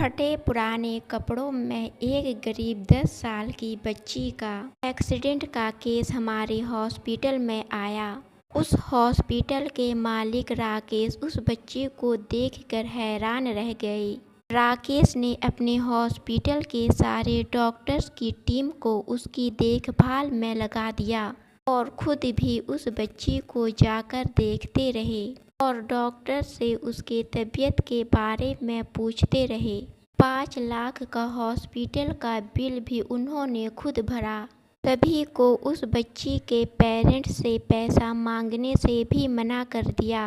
फटे पुराने कपड़ों में एक गरीब 10 साल की बच्ची का एक्सीडेंट का केस हमारे हॉस्पिटल में आया। उस हॉस्पिटल के मालिक राकेश उस बच्ची को देखकर हैरान रह गए। राकेश ने अपने हॉस्पिटल के सारे डॉक्टर्स की टीम को उसकी देखभाल में लगा दिया और खुद भी उस बच्ची को जाकर देखते रहे और डॉक्टर से उसके तबीयत के बारे में पूछते रहे। 5 लाख का हॉस्पिटल का बिल भी उन्होंने खुद भरा। सभी को उस बच्ची के पेरेंट्स से पैसा मांगने से भी मना कर दिया।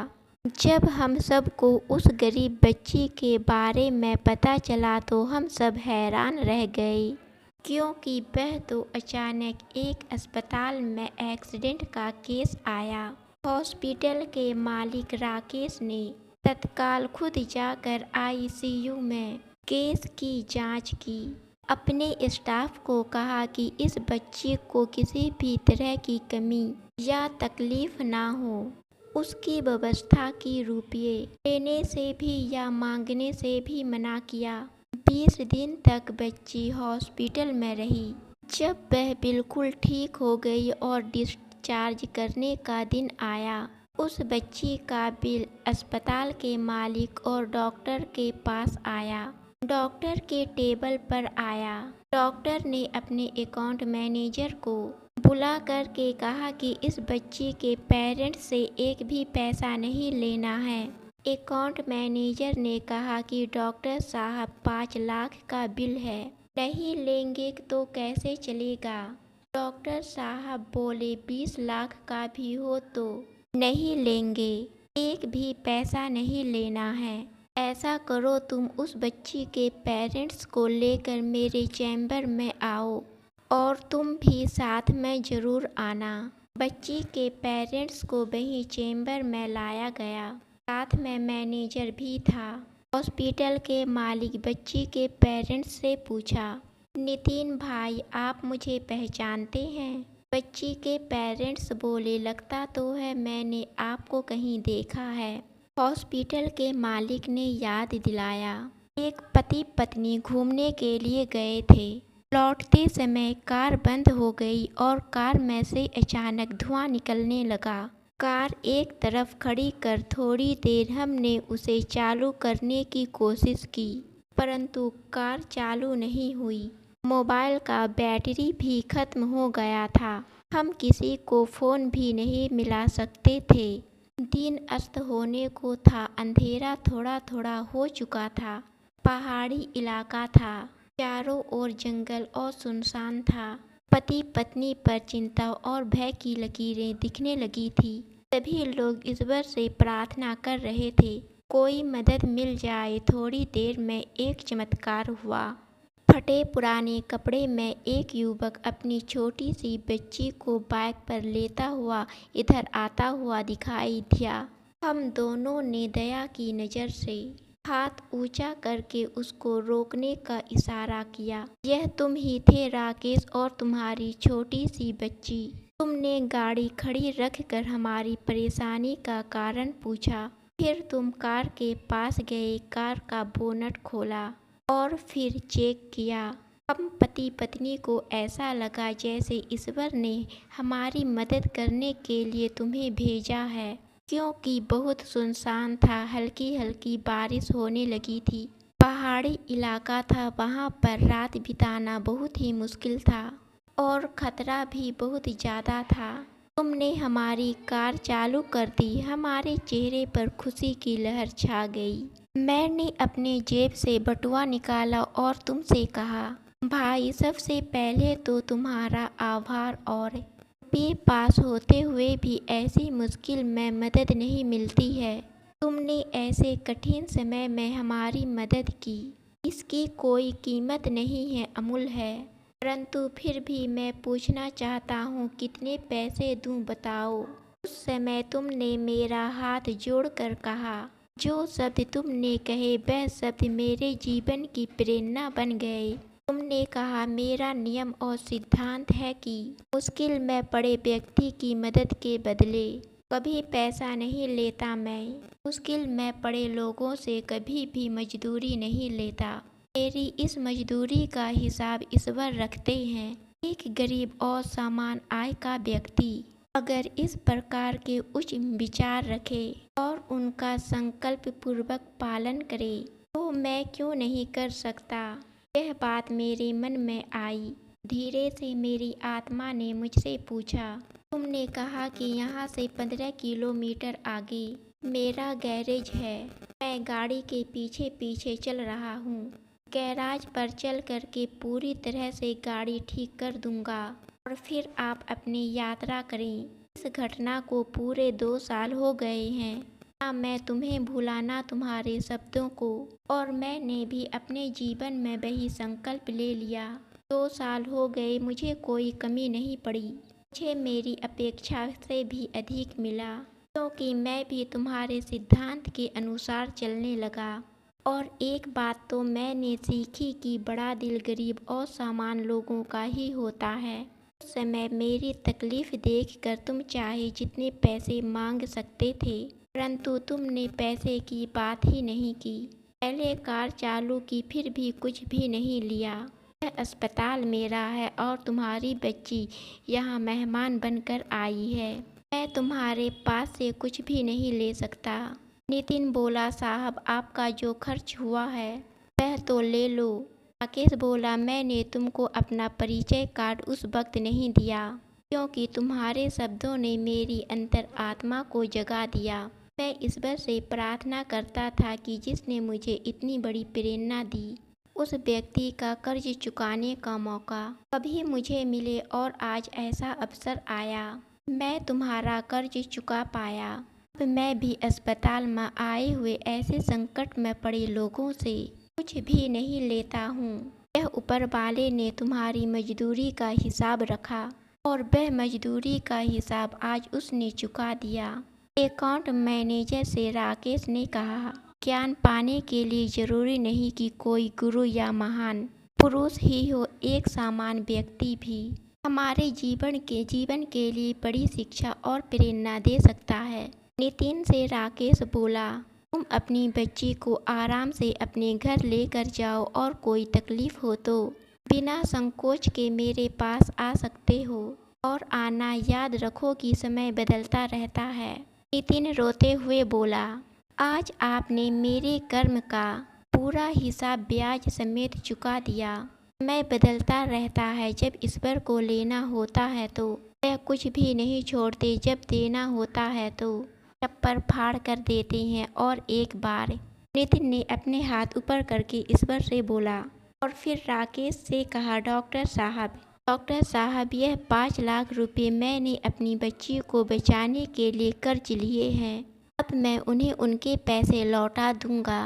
जब हम सबको उस गरीब बच्ची के बारे में पता चला तो हम सब हैरान रह गए, क्योंकि वह तो अचानक एक अस्पताल में एक्सीडेंट का केस आया। हॉस्पिटल के मालिक राकेश ने तत्काल खुद जाकर आईसीयू में केस की जांच की। अपने स्टाफ को कहा कि इस बच्ची को किसी भी तरह की कमी या तकलीफ ना हो। उसकी व्यवस्था की रुपये लेने से भी या मांगने से भी मना किया। 20 दिन तक बच्ची हॉस्पिटल में रही। जब वह बिल्कुल ठीक हो गई और डिस्चार्ज करने का दिन आया, उस बच्ची का बिल अस्पताल के मालिक और डॉक्टर के पास आया। डॉक्टर के टेबल पर आया। डॉक्टर ने अपने अकाउंट मैनेजर को बुला कर के कहा कि इस बच्ची के पेरेंट्स से एक भी पैसा नहीं लेना है। अकाउंट मैनेजर ने कहा कि डॉक्टर साहब 5 लाख का बिल है, नहीं लेंगे तो कैसे चलेगा। डॉक्टर साहब बोले 20 लाख का भी हो तो नहीं लेंगे, एक भी पैसा नहीं लेना है। ऐसा करो, तुम उस बच्ची के पेरेंट्स को लेकर मेरे चैम्बर में आओ और तुम भी साथ में ज़रूर आना। बच्ची के पेरेंट्स को वहीं चैम्बर में लाया गया। साथ में मैनेजर भी था। हॉस्पिटल के मालिक बच्ची के पेरेंट्स से पूछा, नितिन भाई, आप मुझे पहचानते हैं? बच्ची के पेरेंट्स बोले, लगता तो है मैंने आपको कहीं देखा है। हॉस्पिटल के मालिक ने याद दिलाया, एक पति पत्नी घूमने के लिए गए थे। लौटते समय कार बंद हो गई और कार में से अचानक धुआं निकलने लगा। कार एक तरफ खड़ी कर थोड़ी देर हमने उसे चालू करने की कोशिश की, परंतु कार चालू नहीं हुई। मोबाइल का बैटरी भी खत्म हो गया था। हम किसी को फ़ोन भी नहीं मिला सकते थे। दिन अस्त होने को था। अंधेरा थोड़ा थोड़ा हो चुका था। पहाड़ी इलाका था। चारों ओर जंगल और सुनसान था। पति पत्नी पर चिंता और भय की लकीरें दिखने लगी थी। सभी लोग ईश्वर से प्रार्थना कर रहे थे, कोई मदद मिल जाए। थोड़ी देर में एक चमत्कार हुआ। फटे पुराने कपड़े में एक युवक अपनी छोटी सी बच्ची को बाइक पर लेता हुआ इधर आता हुआ दिखाई दिया। हम दोनों ने दया की नज़र से हाथ ऊंचा करके उसको रोकने का इशारा किया। यह तुम ही थे राकेश और तुम्हारी छोटी सी बच्ची। तुमने गाड़ी खड़ी रख कर हमारी परेशानी का कारण पूछा। फिर तुम कार के पास गए, कार का बोनट खोला और फिर चेक किया। हम पति पत्नी को ऐसा लगा जैसे ईश्वर ने हमारी मदद करने के लिए तुम्हें भेजा है, क्योंकि बहुत सुनसान था। हल्की हल्की बारिश होने लगी थी। पहाड़ी इलाका था, वहाँ पर रात बिताना बहुत ही मुश्किल था और खतरा भी बहुत ज़्यादा था। तुमने हमारी कार चालू कर दी। हमारे चेहरे पर खुशी की लहर छा गई। मैंने अपने जेब से बटुआ निकाला और तुमसे कहा, भाई, सबसे पहले तो तुम्हारा आभार। और बीए पास होते हुए भी ऐसी मुश्किल में मदद नहीं मिलती है। तुमने ऐसे कठिन समय में हमारी मदद की, इसकी कोई कीमत नहीं है, अमूल्य है। परंतु फिर भी मैं पूछना चाहता हूँ, कितने पैसे दूँ बताओ। उस समय तुमने मेरा हाथ जोड़कर कहा। जो शब्द तुमने कहे वह शब्द मेरे जीवन की प्रेरणा बन गए। तुमने कहा, मेरा नियम और सिद्धांत है कि मुश्किल में पड़े व्यक्ति की मदद के बदले कभी पैसा नहीं लेता। मैं मुश्किल में पड़े लोगों से कभी भी मजदूरी नहीं लेता। मेरी इस मजदूरी का हिसाब ईश्वर रखते हैं। एक गरीब और सामान्य आय का व्यक्ति अगर इस प्रकार के उच्च विचार रखे और उनका संकल्प पूर्वक पालन करे तो मैं क्यों नहीं कर सकता। यह बात मेरे मन में आई। धीरे से मेरी आत्मा ने मुझसे पूछा, तुमने कहा कि यहाँ से 15 किलोमीटर आगे मेरा गैरेज है। मैं गाड़ी के पीछे पीछे चल रहा हूँ। गैराज पर चल करके पूरी तरह से गाड़ी ठीक कर दूंगा और फिर आप अपनी यात्रा करें। इस घटना को पूरे 2 साल हो गए हैं। ना मैं तुम्हें भुलाना तुम्हारे शब्दों को, और मैंने भी अपने जीवन में वही संकल्प ले लिया। 2 साल हो गए, मुझे कोई कमी नहीं पड़ी। मुझे मेरी अपेक्षा से भी अधिक मिला, क्योंकि मैं भी तुम्हारे सिद्धांत के अनुसार चलने लगा। और एक बात तो मैंने सीखी कि बड़ा दिल गरीब और सामान्य लोगों का ही होता है। उस समय मेरी तकलीफ देखकर तुम चाहे जितने पैसे मांग सकते थे, परंतु तुमने पैसे की बात ही नहीं की। पहले कार चालू की, फिर भी कुछ भी नहीं लिया। यह अस्पताल मेरा है और तुम्हारी बच्ची यहाँ मेहमान बनकर आई है। मैं तुम्हारे पास से कुछ भी नहीं ले सकता। नितिन बोला, साहब आपका जो खर्च हुआ है वह तो ले लो। राकेश बोला, मैंने तुमको अपना परिचय कार्ड उस वक्त नहीं दिया क्योंकि तुम्हारे शब्दों ने मेरी अंतर आत्मा को जगा दिया। मैं ईश्वर से प्रार्थना करता था कि जिसने मुझे इतनी बड़ी प्रेरणा दी उस व्यक्ति का कर्ज चुकाने का मौका कभी मुझे मिले, और आज ऐसा अवसर आया। मैं तुम्हारा कर्ज चुका पाया। अब मैं भी अस्पताल में आए हुए ऐसे संकट में पड़े लोगों से कुछ भी नहीं लेता हूँ। यह ऊपर वाले ने तुम्हारी मजदूरी का हिसाब रखा और वह मजदूरी का हिसाब आज उसने चुका दिया। अकाउंट मैनेजर से राकेश ने कहा, ज्ञान पाने के लिए जरूरी नहीं कि कोई गुरु या महान पुरुष ही हो, एक सामान्य व्यक्ति भी हमारे जीवन के लिए बड़ी शिक्षा और प्रेरणा दे सकता है। नितिन से राकेश बोला, तुम अपनी बच्ची को आराम से अपने घर लेकर जाओ और कोई तकलीफ हो तो बिना संकोच के मेरे पास आ सकते हो, और आना याद रखो कि समय बदलता रहता है। नितिन रोते हुए बोला, आज आपने मेरे कर्म का पूरा हिसाब ब्याज समेत चुका दिया। समय बदलता रहता है। जब ईश्वर को लेना होता है तो वह कुछ भी नहीं छोड़ते, जब देना होता है तो चप्पर फाड़ कर देते हैं। और एक बार नितिन ने अपने हाथ ऊपर करके ईश्वर से बोला और फिर राकेश से कहा, डॉक्टर साहब यह 5 लाख रुपए मैंने अपनी बच्ची को बचाने के लिए कर्ज लिए हैं। अब मैं उन्हें उनके पैसे लौटा दूंगा।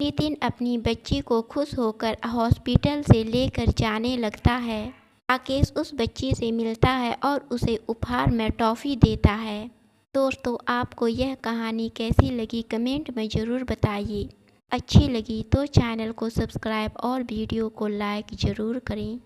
नितिन अपनी बच्ची को खुश होकर हॉस्पिटल से लेकर जाने लगता है। राकेश उस बच्ची से मिलता है और उसे उपहार में टॉफ़ी देता है। दोस्तों, आपको यह कहानी कैसी लगी कमेंट में ज़रूर बताइए। अच्छी लगी तो चैनल को सब्सक्राइब और वीडियो को लाइक ज़रूर करें।